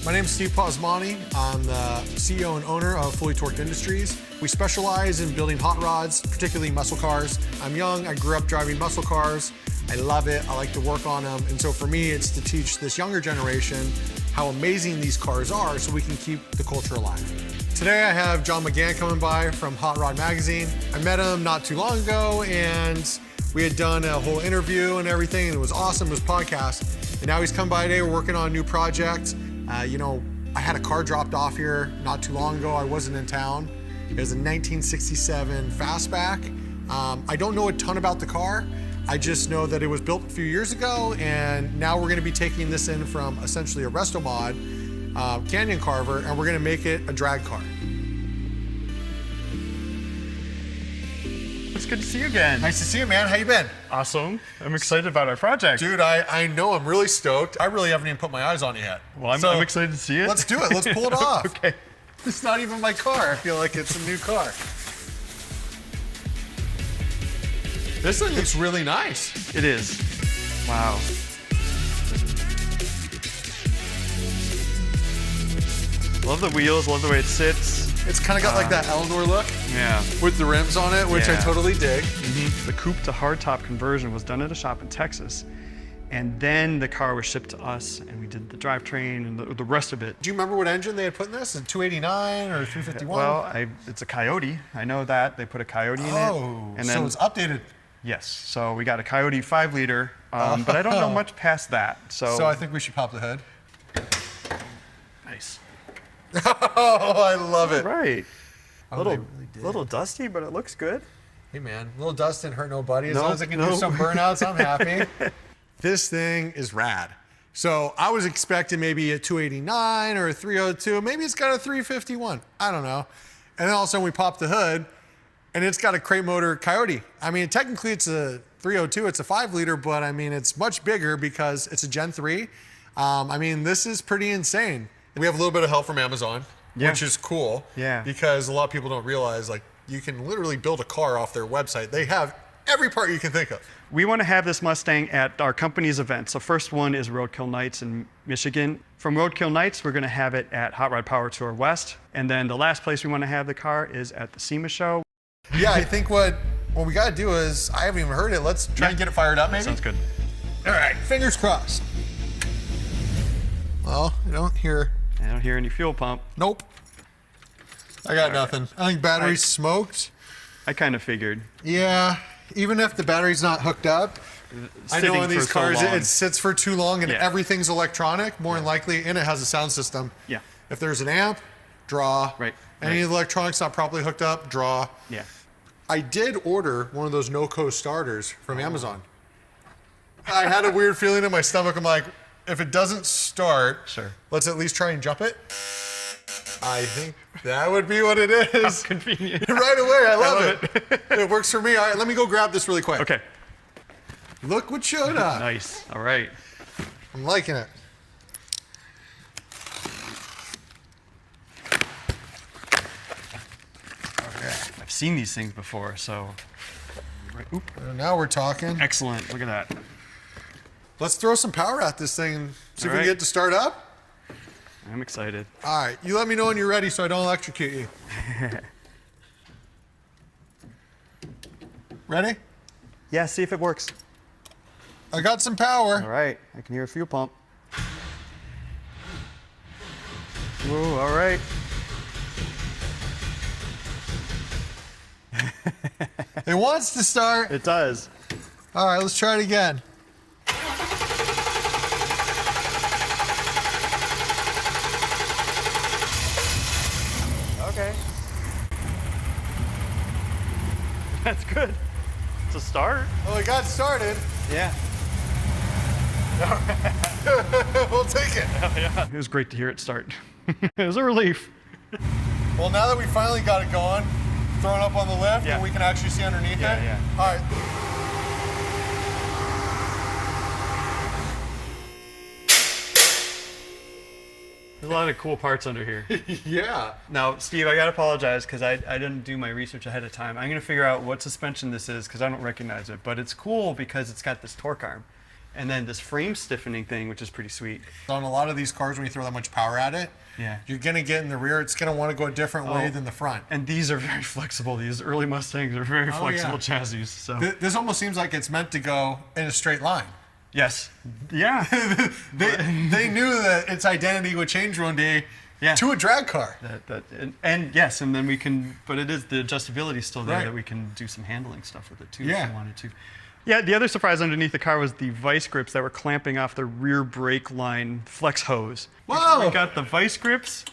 My name is Steve Posmani. I'm the CEO and owner of Fully Torqued Industries. We specialize in building hot rods, particularly muscle cars. I'm young, I grew up driving muscle cars. I love it, I like to work on them. And so for me, it's to teach this younger generation how amazing these cars are so we can keep the culture alive. Today I have John McGann coming by from Hot Rod Magazine. I met him not too long ago and we had done a whole interview and everything, and it was awesome, it was a podcast. And now he's come by today, we're working on a new project. You know, I had a car dropped off here not too long ago. I wasn't in town. It was a 1967 Fastback. I don't know a ton about the car. I just know that it was built a few years ago, and now we're gonna be taking this in from essentially a resto mod, Canyon Carver, and we're gonna make it a drag car. It's good to see you again. Nice to see you, man. How you been? Awesome. I'm excited about our project. Dude, I know, I'm really stoked. I really haven't even put my eyes on it yet. Well, I'm excited to see it. Let's do it, let's pull it off. Okay. It's not even my car. I feel like it's a new car. This thing looks really nice. It is. Wow. Love the wheels, love the way it sits. It's kind of got like that Eleanor look. Yeah. With the rims on it, which I totally dig. Mm-hmm. The coupe to hardtop conversion was done at a shop in Texas. And then the car was shipped to us, and we did the drivetrain and the rest of it. Do you remember what engine they had put in this? A 289 or 351? Well, it's a Coyote. I know that. They put a Coyote in it. Oh, And so then, it's updated. yes. So we got a Coyote 5-liter, but I don't know much past that. So I think we should pop the hood. Nice. Oh, I love it. Right. Oh, little, they really did. little dusty, but it looks good. Hey man, a little dust didn't hurt nobody. As No, long as I can no. do some burnouts, I'm happy. This thing is rad. So I was expecting maybe a 289 or a 302. Maybe it's got a 351. I don't know. And then all of a sudden we pop the hood and it's got a crate motor Coyote. I mean, technically it's a 302, it's a 5-liter, but I mean, it's much bigger because it's a Gen 3. I mean, this is pretty insane. We have a little bit of help from Amazon, which is cool. Yeah. Because a lot of people don't realize, like, you can literally build a car off their website. They have every part you can think of. We want to have this Mustang at our company's event. So first one is Roadkill Nights in Michigan. From Roadkill Nights, we're going to have it at Hot Rod Power Tour West. And then the last place we want to have the car is at the SEMA show. Yeah, I think what we got to do is, I haven't even heard it. Let's try and get it fired up, maybe? Sounds good. All right, fingers crossed. Well, I don't hear. I don't hear any fuel pump. Nope. I got nothing. I think battery's smoked. I kind of figured. Yeah, even if the battery's not hooked up, I know in these cars it sits for too long and everything's electronic, more than likely, and it has a sound system. Yeah. If there's an amp, draw. Right. Any of the electronics not properly hooked up, draw. Yeah. I did order one of those no-co starters from Amazon. I had a weird feeling in my stomach. I'm like, if it doesn't start, let's at least try and jump it. I think that would be what it is. How convenient. Right away, I love it. It works for me. All right, let me go grab this really quick. Okay. Look what showed up. Nice. All right. I'm liking it. Okay. I've seen these things before, so. Right. Oop. Now we're talking. Excellent. Look at that. Let's throw some power at this thing and see if we All can right. get it to start up. I'm excited. All right, you let me know when you're ready so I don't electrocute you. Ready? Yeah, see if it works. I got some power. All right. I can hear a fuel pump. Whoa, all right. It wants to start. It does. All right, let's try it again. Okay. That's good. It's a start. Well, it got started. Yeah. We'll take it. Yeah. It was great to hear it start. It was a relief. Well, now that we finally got it going, throw it up on the lift and we can actually see underneath it. Yeah. All right. There's a lot of cool parts under here. Yeah. Now, Steve, I gotta apologize because I didn't do my research ahead of time. I'm gonna figure out what suspension this is because I don't recognize it. But it's cool because it's got this torque arm. And then this frame stiffening thing, which is pretty sweet. On a lot of these cars, when you throw that much power at it, Yeah. you're gonna get in the rear. It's gonna want to go a different way than the front. And these are very flexible. These early Mustangs are very flexible yeah. chassis. So This almost seems like it's meant to go in a straight line. yes, yeah, They knew that its identity would change one day to a drag car. and yes, and then we can. But it is the adjustability is still there Right. that we can do some handling stuff with it too Yeah. if we wanted to. Yeah, the other surprise underneath the car was the vice grips that were clamping off the rear brake line flex hose. Whoa! We got the vice grips,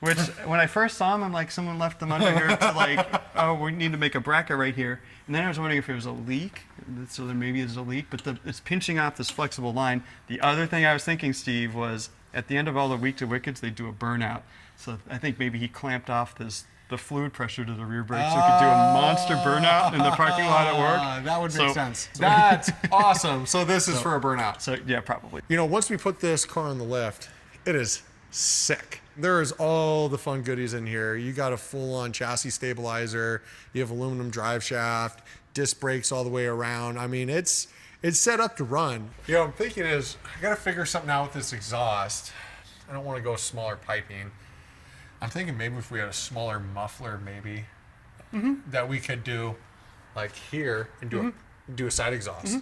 which when I first saw them, I'm like, someone left them under here to like, oh, we need to make a bracket right here. And then I was wondering if it was a leak, so there maybe is a leak, but it's pinching off this flexible line. The other thing I was thinking, Steve, was at the end of all the week to wickets, they do a burnout. So I think maybe he clamped off the fluid pressure to the rear brake so he could do a monster burnout in the parking lot at work. That would make sense. That's awesome. So this is for a burnout. So yeah, probably. You know, once we put this car on the lift, it is sick. There is all the fun goodies in here. You got a full-on chassis stabilizer. You have aluminum drive shaft, disc brakes all the way around. I mean, it's set up to run. You know, I'm thinking is I got to figure something out with this exhaust. I don't want to go smaller piping. I'm thinking maybe if we had a smaller muffler, maybe that we could do like here and do a side exhaust.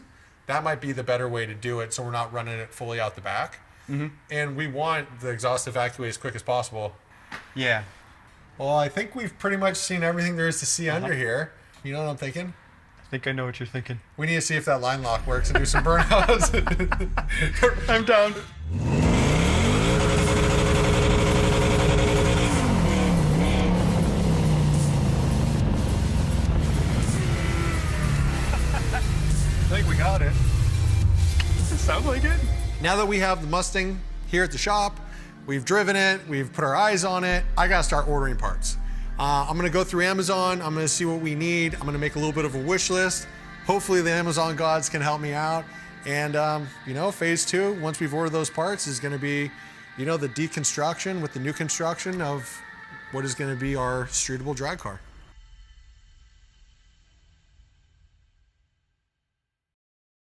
That might be the better way to do it, so we're not running it fully out the back. And we want the exhaust to evacuate as quick as possible. Yeah. Well, I think we've pretty much seen everything there is to see under here. You know what I'm thinking? I think I know what you're thinking. We need to see if that line lock works and do some burnouts. I'm down. I think we got it. Does it sound like it? Now that we have the Mustang here at the shop, we've driven it, we've put our eyes on it, I gotta start ordering parts. I'm gonna go through Amazon, I'm gonna see what we need, I'm gonna make a little bit of a wish list. Hopefully the Amazon gods can help me out. And you know, phase 2, once we've ordered those parts, is gonna be, you know, the deconstruction with the new construction of what is gonna be our streetable drag car.